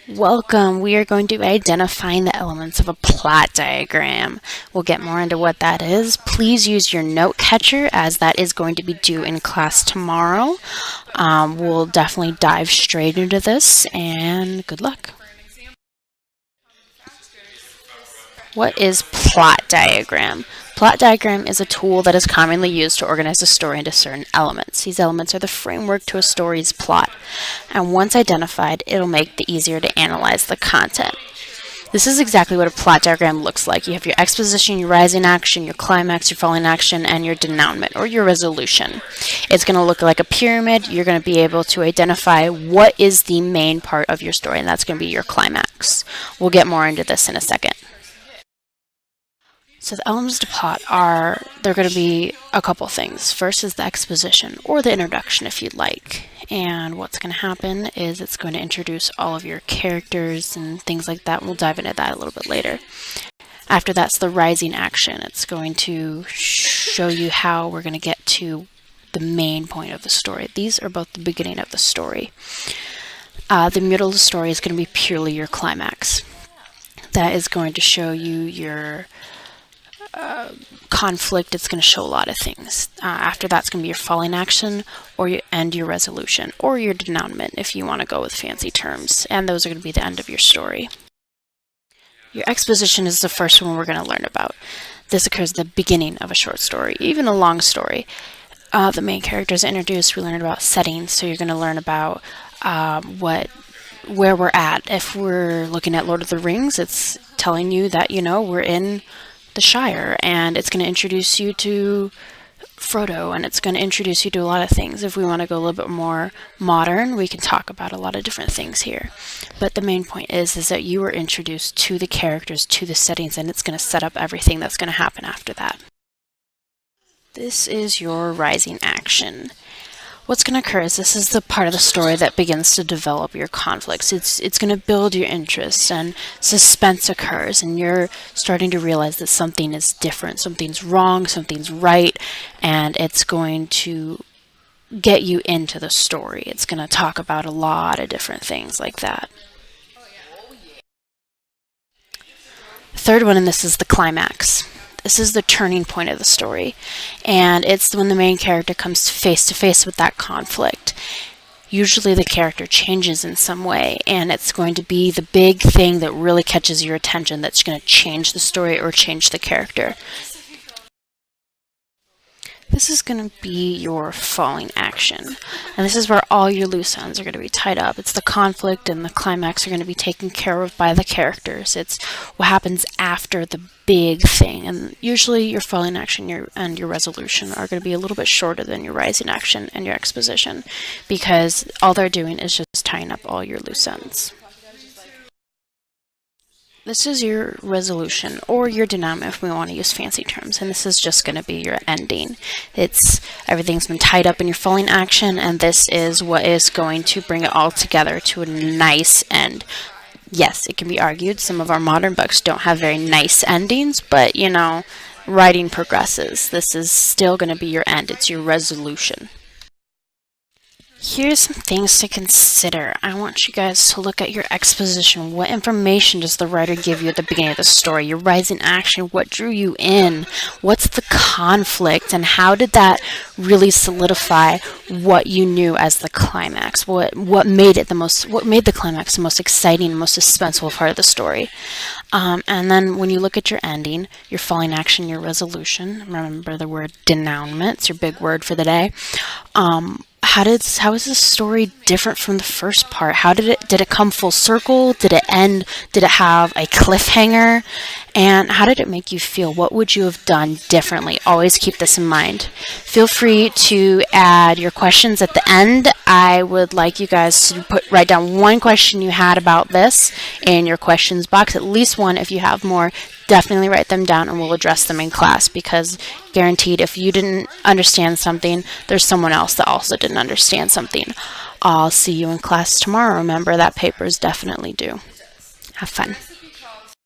Welcome. We are going to be identifying the elements of a plot diagram. We'll get more into what that is. Please use your note catcher as that is going to be due in class tomorrow. We'll definitely dive straight into this and good luck. What is plot diagram? Plot diagram is a tool that is commonly used to organize a story into certain elements. These elements are the framework to a story's plot, and once identified, it'll make it easier to analyze the content. This is exactly what a plot diagram looks like. You have your exposition, your rising action, your climax, your falling action, and your denouement or your resolution. It's going to look like a pyramid. You're going to be able to identify what is the main part of your story, and that's going to be your climax. We'll get more into this in a second. So the elements to plot they're going to be a couple things. First is the exposition, or the introduction if you'd like. And what's going to happen is it's going to introduce all of your characters and things like that. We'll dive into that a little bit later. After that's the rising action. It's going to show you how we're going to get to the main point of the story. These are both the beginning of the story. The middle of the story is going to be purely your climax. That is going to show you your conflict. It's going to show a lot of things. After that's going to be your falling action or your resolution or your denouement if you want to go with fancy terms, and those are going to be the end of your story. Your exposition is the first one we're going to learn about. This occurs at the beginning of a short story, even a long story. The main character is introduced. We learn about settings, so you're going to learn about where we're at. If we're looking at Lord of the Rings, it's telling you that we're in the Shire, and it's going to introduce you to Frodo, and it's going to introduce you to a lot of things. If we want to go a little bit more modern, we can talk about a lot of different things here. But the main point is that you were introduced to the characters, to the settings, and it's going to set up everything that's going to happen after that. This is your rising action. What's going to occur is this is the part of the story that begins to develop your conflicts. It's going to build your interest, and suspense occurs, and you're starting to realize that something is different, something's wrong, something's right, and it's going to get you into the story. It's going to talk about a lot of different things like that. The third one in this is the climax. This is the turning point of the story, and it's when the main character comes face to face with that conflict. Usually the character changes in some way, and it's going to be the big thing that really catches your attention that's going to change the story or change the character. This is going to be your falling action, and this is where all your loose ends are going to be tied up. It's the conflict and the climax are going to be taken care of by the characters. It's what happens after the big thing, and usually your falling action and your resolution are going to be a little bit shorter than your rising action and your exposition, because all they're doing is just tying up all your loose ends. This is your resolution, or your denouement if we want to use fancy terms, and this is just going to be your ending. Everything's been tied up in your falling action, and this is what is going to bring it all together to a nice end. Yes, it can be argued some of our modern books don't have very nice endings, but writing progresses. This is still going to be your end. It's your resolution. Here's some things to consider. I want you guys to look at your exposition. What information does the writer give you at the beginning of the story? Your rising action, what drew you in? What's the conflict, and how did that really solidify what you knew as the climax? What made the climax the most exciting and most suspenseful part of the story? And then when you look at your ending, your falling action, your resolution, remember the word denouement, it's your big word for the day. How is this story different from the first part? Did it come full circle? Did it end? Did it have a cliffhanger? And how did it make you feel? What would you have done differently? Always keep this in mind. Feel free to add your questions at the end. I would like you guys to write down one question you had about this in your questions box, at least one. If you have more, definitely write them down and we'll address them in class, because guaranteed if you didn't understand something, there's someone else that also didn't understand something. I'll see you in class tomorrow. Remember that paper is definitely due. Have fun.